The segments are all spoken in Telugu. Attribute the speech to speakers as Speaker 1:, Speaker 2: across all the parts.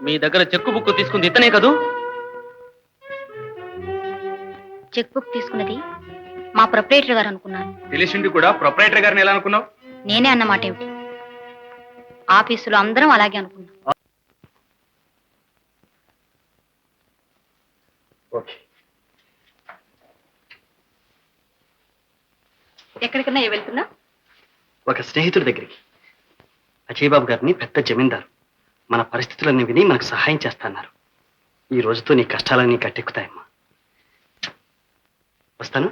Speaker 1: మీ దగ్గర చెక్కు బుక్ తీసుకుంది ఇతనే కదూ?
Speaker 2: చెక్ బుక్ తీసుకున్నది మా ప్రొప్రైటర్ గారు అనుకున్నాను.
Speaker 3: తెలిసింది కూడా ప్రొపరేటర్ గారిని ఎలా అనుకున్నావు?
Speaker 2: నేనే అన్నమాట ఏమిటి? ఆఫీసులో అందరం అలాగే అనుకున్నాం.
Speaker 3: ఓకే.
Speaker 2: ఎక్కడికన్నా వెళ్తున్నా?
Speaker 4: ఒక స్నేహితుడి దగ్గరికి. అజయ్ బాబు గారిని పెద్ద జమీందారు. మన పరిస్థితులన్నీ విని మనకు సహాయం చేస్తున్నారు. ఈ రోజుతో నీ కష్టాలన్నీ గట్టెక్కుతాయమ్మా. వస్తాను.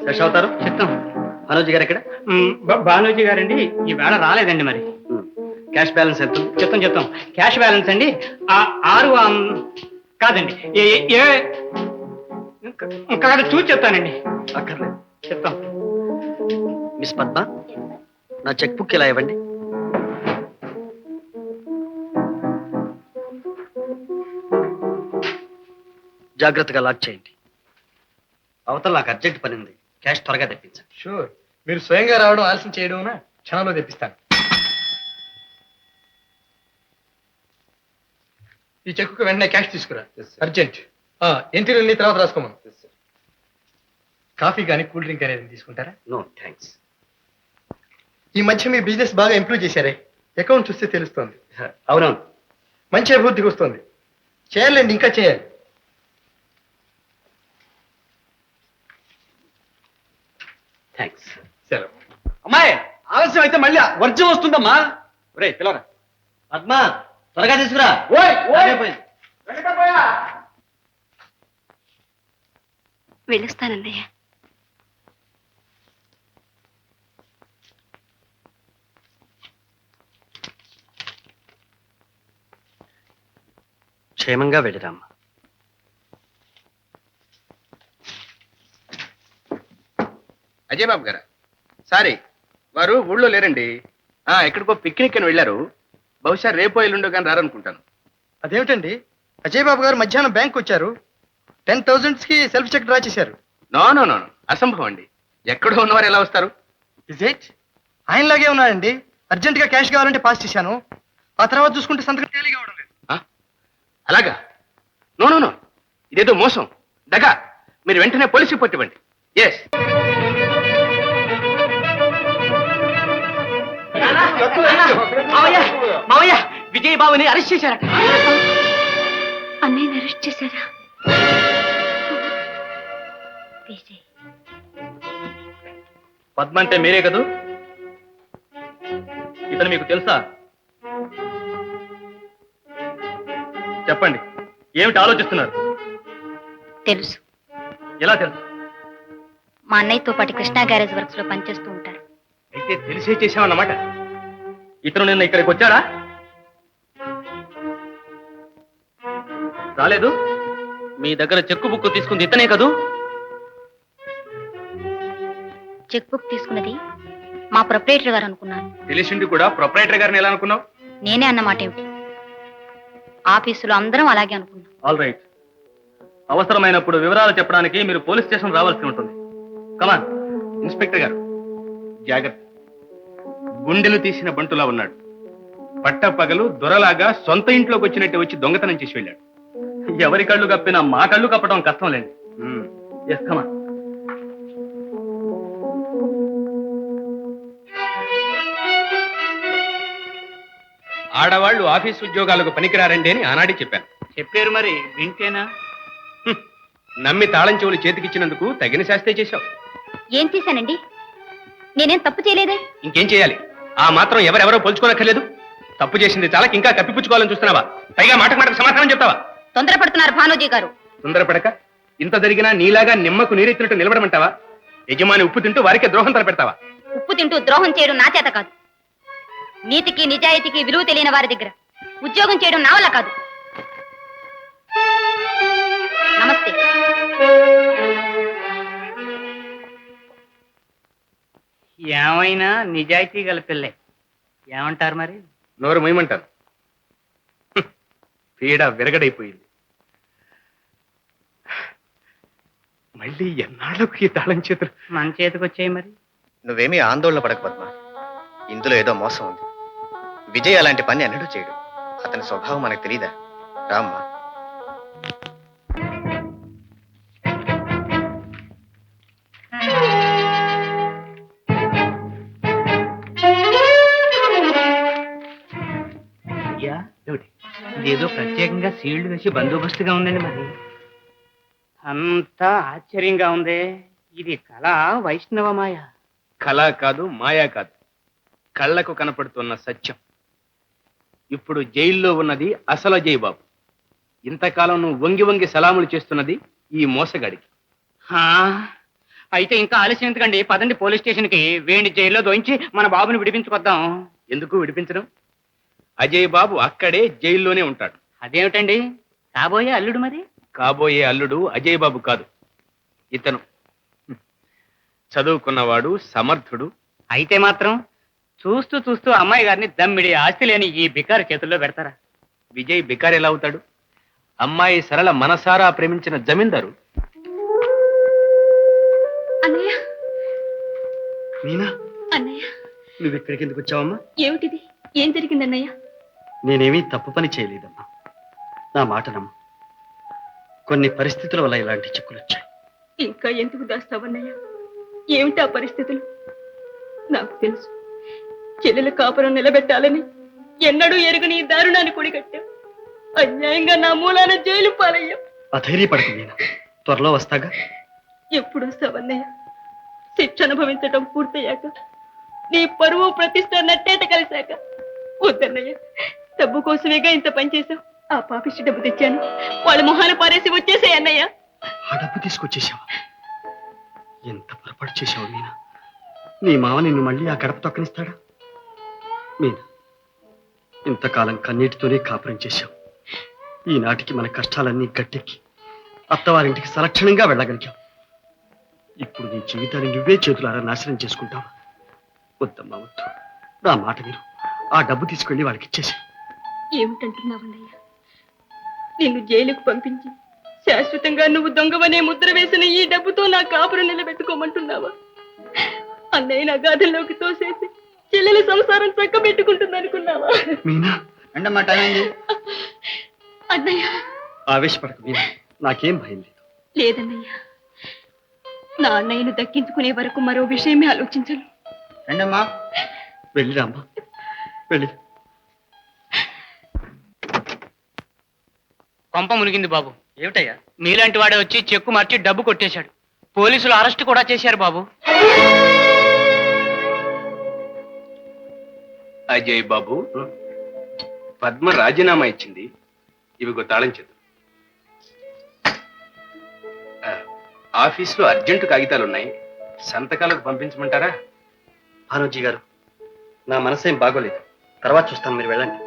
Speaker 4: దశావతారు చెప్తాం. మనోజ్ గారు ఎక్కడ?
Speaker 1: బానోజీ గారండి ఈవేళ రాలేదండి. మరి
Speaker 4: క్యాష్ బ్యాలెన్స్ ఎంత?
Speaker 1: చెప్తాం. క్యాష్ బ్యాలెన్స్ అండి 6 కాదండి, కాదు చూసి చెప్తానండి.
Speaker 4: అక్కర్లేదు.
Speaker 1: చెప్తాం.
Speaker 4: మిస్ పద్మ, నా చెక్ బుక్ ఇలా ఇవ్వండి. జాగ్రత్తగా లాక్ చేయండి. అవతల నాకు అర్జెంట్ పని ఉంది. క్యాష్ త్వరగా తెప్పించండి.
Speaker 3: షూర్. మీరు స్వయంగా రావడం ఆలస్యం చేయడం క్షణంలో తెప్పిస్తాను. ఈ చెక్కుకు వెంటనే క్యాష్ తీసుకురా. అర్జెంట్. ఎంట్రీలన్నీ తర్వాత రాసుకోమను. కాఫీ కానీ కూల్ డ్రింక్ అనేది తీసుకుంటారా?
Speaker 4: No thanks.
Speaker 3: ఈ మధ్య మీ బిజినెస్ బాగా ఇంప్రూవ్ చేశారే. అకౌంట్ చూస్తే తెలుస్తోంది.
Speaker 4: అవునవును,
Speaker 3: మంచి అభివృద్ధికి వస్తుంది. చేయాలండి, ఇంకా చేయాలి.
Speaker 4: థ్యాంక్స్.
Speaker 3: సెలవు.
Speaker 4: అమ్మాయి, ఆలస్యం అయితే మళ్ళీ వర్జం వస్తుందమ్మా. రే పిల్లరా, పద్మ త్వరగా తీసుకురా.
Speaker 2: వెళ్ళొస్తానన్నయ్య.
Speaker 4: క్షేమంగా వెళ్ళిరామ్మా.
Speaker 5: అజయ్ బాబు గారా? సారీ, వారు ఊళ్ళో లేరండి. ఎక్కడికో పిక్నిక్ అని వెళ్ళారు. బహుశా రేపో ఎల్లుండో కానీ రారనుకుంటాను.
Speaker 3: అదేమిటండి, అజయ్ బాబు గారు మధ్యాహ్నం బ్యాంక్ వచ్చారు. 10,000 కి సెల్ఫ్ చెక్ డ్రా చేశారు.
Speaker 5: నో నో నో, అసంభవం అండి. ఎక్కడో ఉన్నవారు ఎలా వస్తారు?
Speaker 3: Is it? ఆయనలాగే ఉన్నాయండి. అర్జెంట్ గా క్యాష్ కావాలంటే పాస్ చేశాను. ఆ తర్వాత చూసుకుంటే సంతకం తేలిగా అవడం లేదు.
Speaker 5: అలాగా? నో నో నో, ఇదేదో మోసం, దగా. మీరు వెంటనే పోలీస్ రిపోర్ట్ ఇవ్వండి. ఎస్.
Speaker 1: మావయ్య, విజయ్ బాబుని అరెస్ట్ చేశారట.
Speaker 2: అన్నయ్యని అరెస్ట్ చేశారా? విజయ్.
Speaker 1: పద్మ అంటే మీరే కదూ? ఇతను మీకు తెలుసా? చెప్పండి, ఏమిటి ఆలోచిస్తున్నారు?
Speaker 2: తెలుసు.
Speaker 1: ఎలా తెలుసు?
Speaker 2: మా అన్నయ్యతో పాటు కృష్ణా గ్యారేజ్ వర్క్స్ లో పనిచేస్తూ ఉంటారు.
Speaker 1: అయితే తెలిసే చేశామన్నమాట. ఇతను నిన్న ఇక్కడికి వచ్చాడా? రాలేదు. మీ దగ్గర చెక్కు బుక్ తీసుకుంది ఇతనే కదూ?
Speaker 2: చెక్ బుక్ తీసుకున్నది మా ప్రొప్రైటర్ గారు అనుకున్నాను.
Speaker 5: తెలిసింది కూడా ప్రొపరేటర్ గారిని ఎలా అనుకున్నావు?
Speaker 2: నేనే అన్నమాట ఏమిటి? ఆఫీసులో అందరం అలాగే అనుకున్నాం.
Speaker 1: All right. అవసరమైనప్పుడు వివరాలు చెప్పడానికి మీరు పోలీస్ స్టేషన్ రావాల్సి ఉంటుంది. కమాన్.
Speaker 5: ఇన్స్పెక్టర్ గారు, జాగ్రత్త. గుండెలు తీసిన బంటులా ఉన్నాడు. పట్టపగలు దొరలాగా సొంత ఇంట్లోకి వచ్చినట్టు వచ్చి దొంగతనం చేసి వెళ్ళాడు.
Speaker 1: ఎవరి కళ్ళు కప్పినా మా కళ్ళు కప్పడం కష్టం లేండి. ఎస్, కమాన్.
Speaker 5: ఆడవాళ్లు ఆఫీస్ ఉద్యోగాలకు పనికిరారండి అని ఆనాడే చెప్పాను.
Speaker 1: చెప్పారు, మరి వింటేనా?
Speaker 5: నమ్మి తాళం చెవులు చేతికిచ్చినందుకు తగిన శాస్త్రే చేశావు.
Speaker 2: ఏం చేశానండి? నేనేం తప్పు చేయలేదే.
Speaker 5: ఇంకేం చేయాలి? ఆ మాత్రం ఎవరెవరో పోల్చుకోనక్కర్లేదు. తప్పు చేసింది చాలకి ఇంకా కప్పిపుచ్చుకోవాలని చూస్తున్నావా? పైగా మాటకు మాటకు సమాధానం చెప్తావా?
Speaker 2: తొందరపడుతున్నారు భానోజీ గారు.
Speaker 5: తొందరపడక ఇంత జరిగినా నీలాగా నిమ్మకు నీరెత్తినట్టు నిలబడమంటావా? యజమాని ఉప్పు తింటూ వారికే ద్రోహం తలపెడతావా?
Speaker 2: ఉప్పు తింటూ ద్రోహం చేయడం నా చేత కాదు. నీతికి నిజాయితీకి విలువ తెలియని వారి దగ్గర ఉద్యోగం చేయడం నా వల్ల కాదు. నమస్తే.
Speaker 1: ఏమైనా నిజాయితీ గల పిల్లే. ఏమంటారు మరి?
Speaker 5: నోరు మొయ్యమంటాను. పీడ విరగడైపోయింది. మళ్ళీ ఎన్నాళ్ళకు ఈ తాళం చేతులు
Speaker 4: మన చేతికి వచ్చాయి మరి.
Speaker 6: నువ్వేమీ ఆందోళన పడక పద్మ. ఇందులో ఏదో మోసం ఉంది. విజయ్ అలాంటి పని ఎన్నడూ చేయడు. అతని స్వభావం మనకు తెలీదా? రామ్మా.
Speaker 4: అయ్యా ఏమిటి ఇదేదో ప్రత్యేకంగా సీల్డ్ వేసి బందోబస్తుగా ఉందండి మరి. అంతా ఆశ్చర్యంగా ఉంది. ఇది కళ వైష్ణవ మాయ.
Speaker 5: కళ కాదు, మాయా కాదు, కళ్ళకు కనపడుతున్న సత్యం. ఇప్పుడు జైల్లో ఉన్నది అసలు అజయ్ బాబు. ఇంతకాలం నువ్వు వంగి వంగి సలాములు చేస్తున్నది ఈ మోసగాడికి.
Speaker 4: అయితే ఇంకా ఆలస్యం ఎందుకండి, పదండి పోలీస్ స్టేషన్ కి. వేణి జైల్లో దోయించి మన బాబుని విడిపించుకొద్దాం.
Speaker 5: ఎందుకు విడిపించడం? అజయ్ బాబు అక్కడే జైల్లోనే ఉంటాడు.
Speaker 4: అదేమిటండి, కాబోయే అల్లుడు మరి?
Speaker 5: కాబోయే అల్లుడు అజయ్ బాబు కాదు, ఇతను. చదువుకున్నవాడు, సమర్థుడు.
Speaker 4: అయితే మాత్రం చూస్తూ చూస్తూ అమ్మాయి గారిని దమ్మిడి ఆస్తి లేని ఈ బికారి చేతుల్లో పెడతారా?
Speaker 5: విజయ్ బికారి ఎలా అవుతాడు? అమ్మాయి సరళ మనసారా ప్రేమించిన జమీందారు.
Speaker 2: అన్నయ్య,
Speaker 4: మీనా,
Speaker 2: అన్నయ్య,
Speaker 4: నువ్వు ఇక్కడికి ఎందుకు వచ్చావమ్మా?
Speaker 2: ఏమిటిది? ఏం జరిగిందన్నయ్య?
Speaker 4: నేనేమీ తప్పు పని చేయలేదమ్మా. నా మాట నమ్ము. కొన్ని పరిస్థితుల వల్ల ఇలాంటి చిక్కులు వచ్చాయి.
Speaker 2: ఇంకా ఎందుకు దాస్తావన్నయ్య? ఏమిటి ఆ పరిస్థితులు? నాకు తెలుసు. చెల్లెల కాపురం నిలబెట్టాలని ఎన్నడూ ఎరుగని ఈ దారుణాన్ని కొడిగట్టావు. అన్యాయంగా నా మూలాన జైలు పాలయ్యా.
Speaker 4: అధైర్యపడకు మీనా, త్వరలో వస్తాగా.
Speaker 2: ఎప్పుడు వస్తావన్నయ్య? శిక్ష అనుభవించటం పూర్తయ్యాక, నీ పరువు ప్రతిష్ట నట్టేట కలిశాక. వద్దన్నయ్య, డబ్బు కోసమేగా ఇంత పని చేశావు. ఆ పాపిష్టి డబ్బు తెచ్చాను, వాళ్ళ మొహాన పారేసి వచ్చేసాయి అన్నయ్య.
Speaker 4: ఆ డబ్బు తీసుకొచ్చేసావా? ఎంత పొరపాటు చేశావు మీనా. నీ మామ నిన్ను మళ్ళీ ఆ గడప తొక్కనిస్తాడా? మీనా, ఇంతకాలం కన్నీటితోనే కాపురం చేశావు. ఈనాటికి మన కష్టాలన్నీ గట్టెక్కి అత్తవారింటికి సలక్షణంగా వెళ్ళగలిగావు. ఇప్పుడు నీ జీవితాన్ని నువ్వే చేతులారా నాశనం చేసుకుంటావా? వద్దమ్మా వద్దు. నా మాట మీరు ఆ డబ్బు తీసుకెళ్లి వాళ్ళకి ఇచ్చేసి.
Speaker 2: ఏమిటంటున్నావన్నయ్య? నిన్ను జైలుకు పంపించి శాశ్వతంగా నువ్వు దొంగవనే ముద్ర వేసిన ఈ డబ్బుతో నా కాపురం నిలబెట్టుకోమంటున్నావా? అన్నయ్య నా గాథల్లోకి తోసేసి చెల్లెల సంసారం చక్కబెట్టుకుంటుందనుకున్నావా?
Speaker 4: మీనా,
Speaker 6: రెండమ్మా, టైం అయింది.
Speaker 2: అన్నయ్య,
Speaker 4: ఆవేశపడకు మీనా, నాకేం భయం లేదు.
Speaker 2: లేదన్నయ్య, నా అన్నయ్యను దక్కించుకునే వరకు మరో విషయమే ఆలోచించను.
Speaker 6: రెండమ్మా.
Speaker 4: వెళ్ళిరామ్మా, వెళ్ళి. కొంప మునిగింది బాబు.
Speaker 1: ఏమిటయ్యా?
Speaker 4: మీలాంటి వాడే వచ్చి చెక్కు మార్చి డబ్బు కొట్టేశాడు. పోలీసులు అరెస్ట్ కూడా చేశారు బాబు.
Speaker 5: అజయ్ బాబు, పద్మ రాజీనామా ఇచ్చింది. ఇవిగో తాళం చేతులు. ఆఫీసులో అర్జెంటు కాగితాలున్నాయి, సంతకాలకు పంపించమంటారా?
Speaker 4: భానుజీ గారు, నా మనసేం బాగోలేదు. తర్వాత చూస్తాను, మీరు వెళ్ళండి.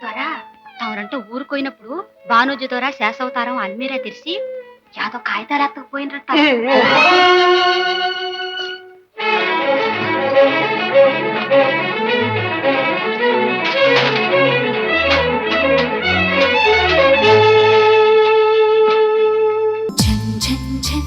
Speaker 2: త్వరా తమరంటూ ఊరుకోయినప్పుడు బానోజు ద్వారా శాసవతారం అల్మీరా తెరిచి యాదో కాగితాలు ఎత్తకపోయినట్ట.
Speaker 7: झन झन झन